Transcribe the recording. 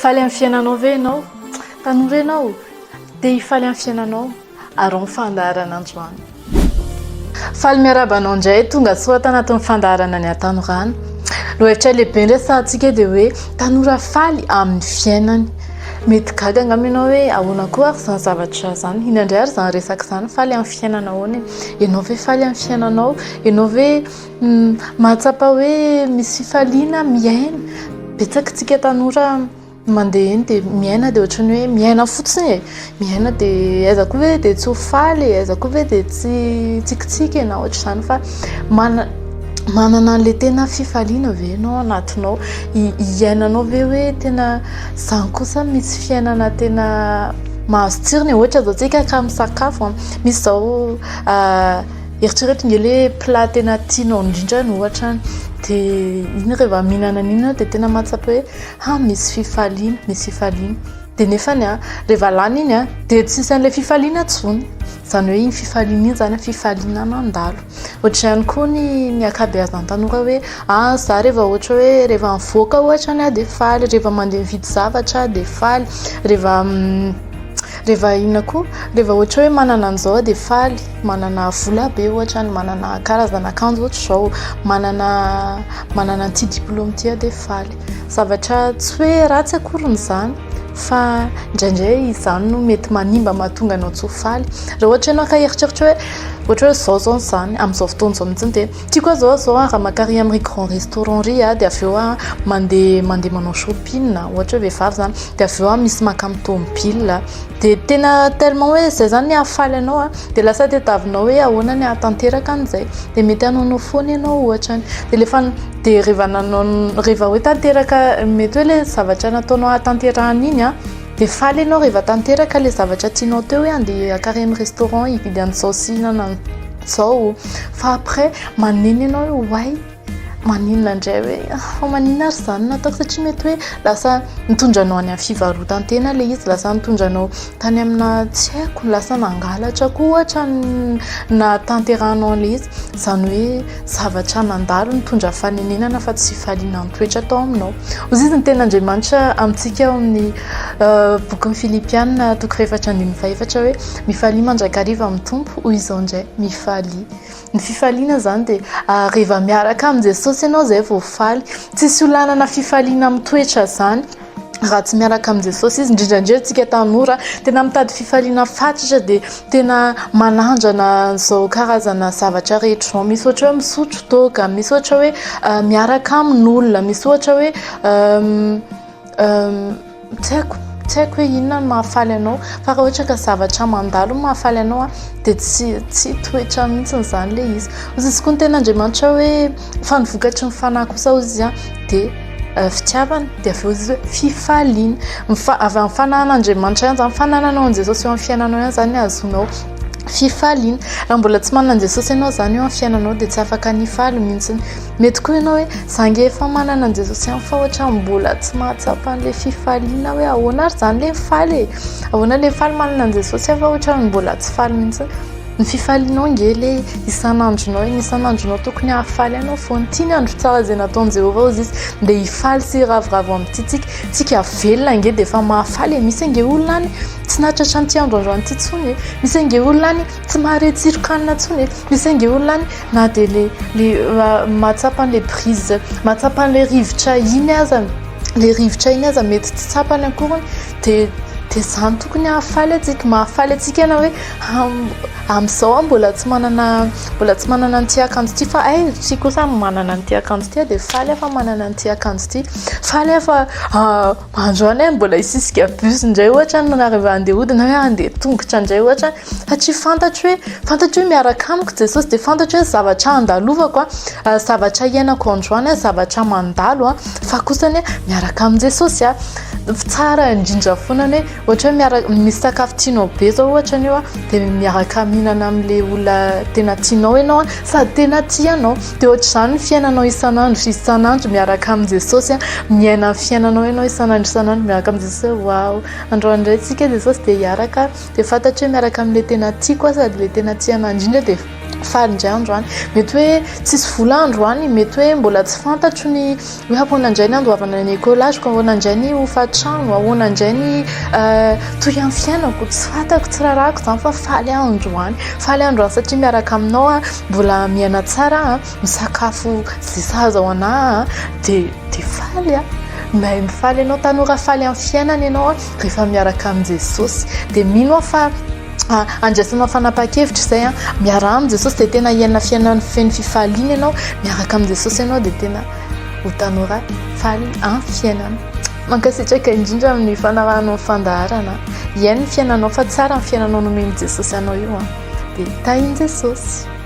Faly amin'ny fiainanao ve ianao? Tanora ianao? Dia hifaly amin'ny fiainanao ary mifandaharana androany. Faly miarabanao indray tonga soa tanatin'ny fandaharana ny atanorana. Lohatra lehibe resahantsika dia hoe tanora faly amin'ny fiainany. Mety gaga angamba ianao hoe ahoana koa ary izany zavatra izany. Inandray ary izany resaka izany faly amin'ny fiainanao any. Ianao ve faly amin'ny fiainanao? Ianao ve mahatsapa hoe misy fifaliana miaina? Betsaka tsika tanora mandeha eny dia miaina dia ohatrany hoe miaina fotsiny e. Miaina dia aiza koa hoe dia tsy ho faly, aiza koa hoe dia tsy tsikitsiky na ohatr'izany fa manana an'ilay tena fifaliana ve ianao anatinao? Iainanao ve hoe tena izany kosa misy fiainana tena mahazo tsirony? Ohatra izao tsika ka misakafo, misy izao eritrereto ingely plat tena tianao indrindra no ohatra dia iny rehefa mihinana an'iny dia tena mahatsapa hoe misy fifaliana, misy fifaliana. Dia nefany rehefa lany iny dia tsisy an'ilay fifaliana intsony. Izany hoe iny fifaliana iny zany fifaliana nandalo. Ohatra ihany koa ny ankabeazan'ny tanora hoe za rehefa ohatra hoe rehefa mivoaka ohatra dia faly, rehefa mandeha mividy zavatra dia faly, rehefa inona koa, rehefa ohatra hoe manana an'izao dia faly, manana vola be ohatra, manana karazana akanjo ohatra izao, manana an'ity diplôme ity dia faly. Zavatra tsy hoe ratsy akory izany fa indraindray izany no mety manimba mahatonga anao tsy ho faly. Raha ohatra ianao ka eritreritra hoe ohatra hoe zao izany amin'izao fotoana izao mihitsy dia tiako zao raha makary amin'ny grand restaurant ry dia avy eo mandeha manao shopping ohatra hoe vehivavy izany dia avy eo misy maka mitômobila dia tena tellement hoe izay izany ny hahafaly anao dia lasa tadiavinao hoe ahoana ny hahatanteraka an'izay dia mety hanaonao foana ianao ohatra dia rehefa hoe tanteraka mety hoe ilay zavatra nataonao hahatanterahana iny dia faly ianao rehefa tanteraka ilay zavatra tianao teo hoe andeha hakary amin'ny restaurant hividy an'izao sy hihinana an'izao fa après maneno ianao hoe way maninona indray hoe maninona ary izany nataoko satria mety hoe lasa mitondranao any amin'ny fivarotantena ilay izy, lasa mitondranao tany amina tsy haiko, lasa nangalatra koa ohatra na tanterahanao an'ilay izy. Izany hoe zavatra nandalo mitondra fanenenana fa tsy fifaliana toetra atao aminao. Hoy izy ny ten'Andriamanitra amintsika ao amin'ny bokin'ny Filipianina 4:4 hoe mifalia mandrakariva amin'ny tompo hoy izao indray mifalia. Ny fifaliana izany dia rehefa miaraka amin'ny Jesosy ianao izay vao faly. Tsisy olanana fifaliana amin'ny toetra izany raha tsy miaraka amin'ny Jesosy izy. Indrindrandrindra tsika tanora tena mitady fifaliana fatratra dia tena manandrana izao karazana zavatra rehetra izao. Misy ohatra hoe misotro toaka, misy ohatra hoe miaraka amin'olona, misy ohatra hoe tsy haiko hoe inona no mahafaly anao fa raha ohatra ka zavatra mandalo no mahafaly anao dia tsy toetra mihitsy izany ilay izy. Izy koa ny ten'Andriamanitra hoe fa nivokatry ny fanahy kosa hozy dia fitiavana dia avy eo izy hoe fifaliana. Avy amin'ny fanahin'Andriamanitra ihany izany, fanananao an'i Jesosy eo amin'ny fiainanao ihany izany azonao fifaliana. Raha mbola tsy manana Jesosy ianao izany eo amin'ny fiainanao dia tsy afaka nifaly mihitsy. Mety koa ianao hoe zange efa manana an'i Jesosy ihany fa ohatra mbola tsy mahatsapa an'ilay fifaliana hoe ahoana ary izany ilay faly ahoana ilay faly manana an'i Jesosy fa ohatra mbola tsy faly mihitsy. Ny fifalianao ingely isan'andronao tokony hahafaly anao foana. Ity ny andro tsara izay nataon'i Jehovah hozy izy dia hifaly sy ravoravo amin'ity tsika velona ingely dia efa mahafaly. Misy ange olona any tsy nahatratra an'ity androandroany ity tsony, misy ange olona any tsy mahare tsirokanina tsony, misy ange olona any na dia mahatsapa an'ilay brise, mahatsapa an'ilay rivotra iny aza, ilay rivotra iny aza mety tsy tsapany akoriny dia izany tokony hahafaly atsika. Mahafaly atsika na hoe amin'izao mbola tsy manana an'ity akanjo ity fa tsy kosa manana an'ity akanjo ity dia faly fa manana an'ity akanjo ity, faly fa androany mbola hisisika bus indray ohatra na rehefa andeha hodina hoe andeha tongotra indray ohatra satria fantatra hoe miaraka amiko Jesosy dia fantatra hoe zavatra andalovako zavatra iainako androany zavatra mandalo fa kosa miaraka amin'ny Jesosy tsara indrindra foana hoe ohatra hoe misy sakafo tianao be zao ohatra anio dia miaraka mihinana amin'ilay olona tena tianao ianao sady tena tianao dia ohatr'izany ny fiainanao isan'andro miaraka amin'ny Jesosy miaina fiainanao ianao isan'andro miaraka amin'ny Jesosy. Wow, androany indray tsika Jesosy dia hiaraka dia fantatra hoe miaraka amin'ilay tena tiako sady ilay tena tiana indrindra dia faly indray andro any mety hoe tsisy vola andro any mety hoe mbola tsy fantatro ny hoe ahoana indray ny andoavana ny écolage ahoana indray ny hofa-trano ahoana indray ny toy amin'ny fiainako tsy fantako tsy rarako zany fa faly andro any satria miaraka aminao a mbola miaina tsara misakafo zay sahaza ao anahy de faly a mahay mifaly ianao tanora faly amin'ny fiainana ianao rehefa miaraka amin'i Jesosy de mino aho fa andraisanao fanapa-kevitra izay a miara amin'ny Jesosy de tena hiaina fiainana feno fifaliana ianao miaraka amin'ny Jesosy ianao de tena ho tanora faly amin'ny fiainana mankasitraka indrindra amin'ny fanarahanao fandaharana hiaino ny fiainanao fa tsara ny fiainanao nomeny Jesosy anao io a de tahiny Jesosy